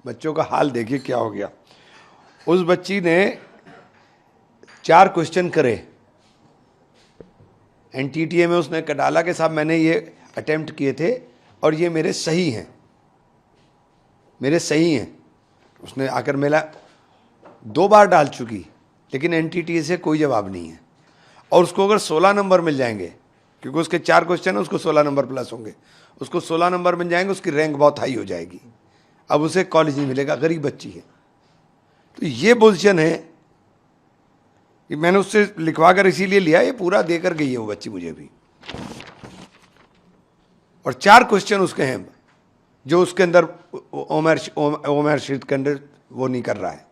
बच्चों का हाल देखिए क्या हो गया। उस बच्ची ने 4 क्वेश्चन करे एनटीटीए में, उसने डाला कि साहब मैंने ये अटेम्प्ट किए थे और ये मेरे सही हैं, मेरे सही हैं। उसने आकर मेरा 2 बार डाल चुकी, लेकिन एनटीटीए से कोई जवाब नहीं है। और उसको अगर 16 नंबर मिल जाएंगे, क्योंकि उसके 4 क्वेश्चन है, उसको 16 नंबर प्लस होंगे, उसको 16 नंबर मिल जाएंगे, उसकी रैंक बहुत हाई हो जाएगी। अब उसे कॉलेज नहीं मिलेगा, गरीब बच्ची है। तो ये पोजीशन है कि मैंने उससे लिखवा कर इसीलिए लिया, ये पूरा देकर गई है वो बच्ची मुझे भी। और 4 क्वेश्चन उसके हैं जो उसके अंदर ओमर शीट के अंदर वो नहीं कर रहा है।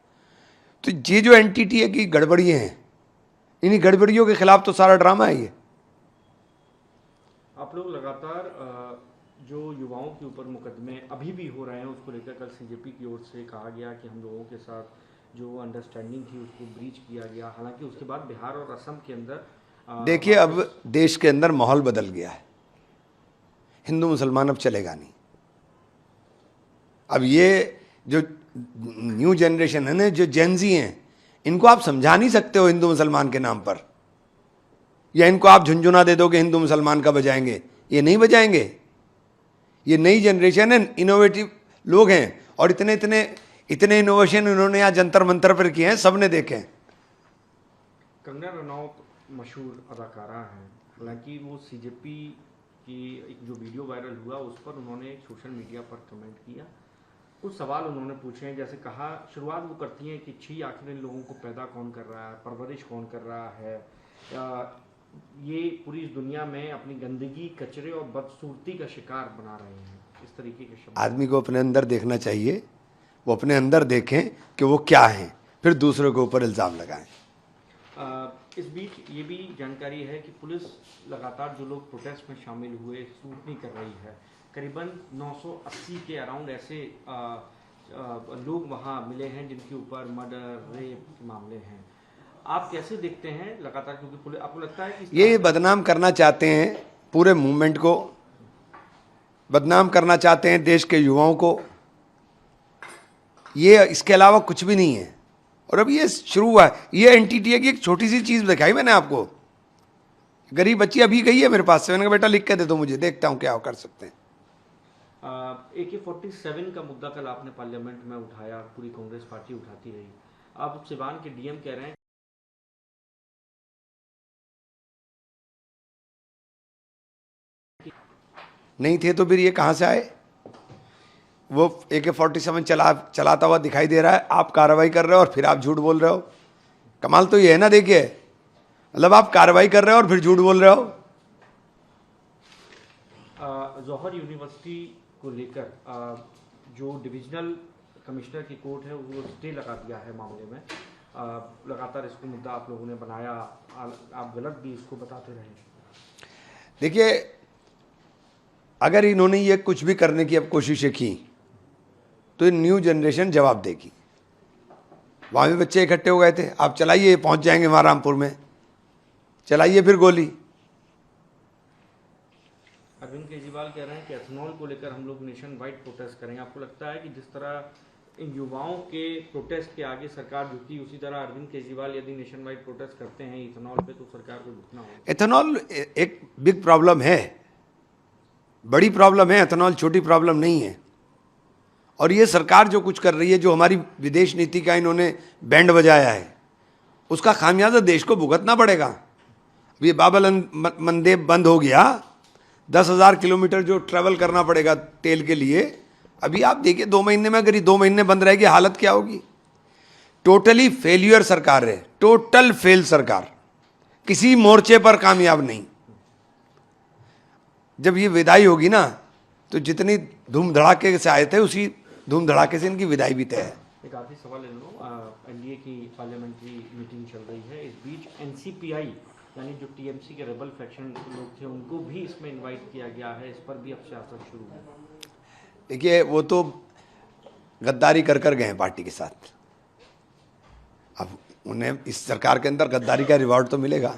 तो ये जो एनटीटीए की गड़बड़ियाँ हैं, इन्हीं गड़बड़ियों के खिलाफ तो सारा ड्रामा है ये। आप लोग लगातार जो युवाओं के ऊपर मुकदमे अभी भी हो रहे हैं, उसको लेकर कल सीजेपी की ओर से कहा गया कि हम लोगों के साथ जो अंडरस्टैंडिंग थी उसको ब्रीच किया गया। हालांकि उसके बाद बिहार और असम के अंदर देखिए, अब देश के अंदर माहौल बदल गया है, हिंदू मुसलमान अब चलेगा नहीं। अब ये जो न्यू जनरेशन है ना, जो जेनजी हैं, इनको आप समझा नहीं सकते हो हिंदू मुसलमान के नाम पर, या इनको आप झुंझुना दे दोगे हिंदू मुसलमान का बजाएंगे, ये नहीं बजाएंगे। ये नई जनरेशन है, इनोवेटिव लोग हैं, और इतने इतने इतने इनोवेशन इन्होंने यहाँ जंतर मंतर पर किए हैं, सबने देखे हैं। कंगना रनौत मशहूर अदाकारा हैं, हालांकि वो सीजेपी की एक जो वीडियो वायरल हुआ उस पर उन्होंने एक सोशल मीडिया पर कमेंट किया। कुछ सवाल उन्होंने पूछे हैं, जैसे कहा, शुरुआत वो करती हैं कि छी आखिर इन लोगों को पैदा कौन कर रहा है, परवरिश कौन कर रहा है, ये पूरी इस दुनिया में अपनी गंदगी, कचरे और बदसूरती का शिकार बना रहे हैं। इस तरीके के शब्द। आदमी को अपने अंदर देखना चाहिए, वो अपने अंदर देखें कि वो क्या है, फिर दूसरों के ऊपर इल्ज़ाम लगाएं। इस बीच ये भी जानकारी है कि पुलिस लगातार जो लोग प्रोटेस्ट में शामिल हुए शूट नहीं कर रही है। करीबन 980 के अराउंड ऐसे लोग वहाँ मिले हैं जिनके ऊपर मर्डर, रेप के मामले हैं। आप कैसे देखते हैं लगातार, क्योंकि पुलिस, आपको लगता है कि ये बदनाम करना चाहते हैं, पूरे मूवमेंट को बदनाम करना चाहते हैं, देश के युवाओं को, ये इसके अलावा कुछ भी नहीं है। और अब ये शुरू हुआ है। ये एनटीटीए की एक छोटी सी चीज़ दिखाई मैंने आपको, गरीब बच्ची अभी गई है मेरे पास से, मैंने कहा बेटा लिख के दे दो मुझे, देखता हूँ क्या कर सकते हैं। AK-47 का मुद्दा कल आपने पार्लियामेंट में उठाया, पूरी कांग्रेस पार्टी उठाती रही। आप सिवान के डीएम कह रहे हैं नहीं थे तो फिर ये कहाँ से आए? वो AK-47 चलाता हुआ दिखाई दे रहा है, आप कार्रवाई कर रहे हो और फिर आप झूठ बोल रहे हो। कमाल तो ये है ना, देखिए, मतलब आप कार्रवाई कर रहे हो और फिर झूठ बोल रहे हो। जौहर यूनिवर्सिटी को लेकर जो डिविजनल कमिश्नर की कोर्ट है वो स्टे लगा दिया है मामले में। लगातार इसको मुद्दा आप लोगों ने बनाया, आप गलत भी इसको बताते रहे। देखिए, अगर इन्होंने ये कुछ भी करने की अब कोशिशें की तो ये न्यू जनरेशन जवाब देगी। वहाँ भी बच्चे इकट्ठे हो गए थे, आप चलाइए, पहुँच जाएंगे वहाँ रामपुर में, चलाइए फिर गोली। अरविंद केजरीवाल कह रहे हैं कि एथेनॉल को लेकर हम लोग नेशन वाइड प्रोटेस्ट करेंगे। आपको लगता है कि जिस तरह इन युवाओं के प्रोटेस्ट के आगे सरकार झुकी, उसी तरह अरविंद केजरीवाल यदि नेशन वाइड प्रोटेस्ट करते हैं इथेनॉल पे तो सरकार को झुकना होगा? एथेनॉल एक बिग प्रॉब्लम है, बड़ी प्रॉब्लम है, एथेनॉल छोटी प्रॉब्लम नहीं है। और ये सरकार जो कुछ कर रही है, जो हमारी विदेश नीति का इन्होंने बैंड बजाया है, उसका खामियाजा देश को भुगतना पड़ेगा। अब ये बाबल मंदेब बंद हो गया, 10,000 किलोमीटर जो ट्रैवल करना पड़ेगा तेल के लिए। अभी आप देखिए 2 महीने में, अगर ये 2 महीने बंद रहेगी, हालत क्या होगी। टोटली फेल्यूर सरकार है, टोटल फेल सरकार, किसी मोर्चे पर कामयाब नहीं। जब ये विदाई होगी ना, तो जितनी धूम धड़ाके से आए थे उसी धूम धड़ाके से इनकी विदाई भी तय है। एक आखिरी सवाल ले लो, एनडीए की पार्लियामेंट्री मीटिंग चल रही है, इस बीच एनसीपीआई यानी जो टीएमसी के रेबल फैक्शन लोग थे उनको भी इसमें इनवाइट किया गया है, इस पर भी अब सियासत शुरू है। देखिए, वो तो गद्दारी कर गए हैं पार्टी के साथ, अब उन्हें इस सरकार के अंदर गद्दारी का रिवॉर्ड तो मिलेगा।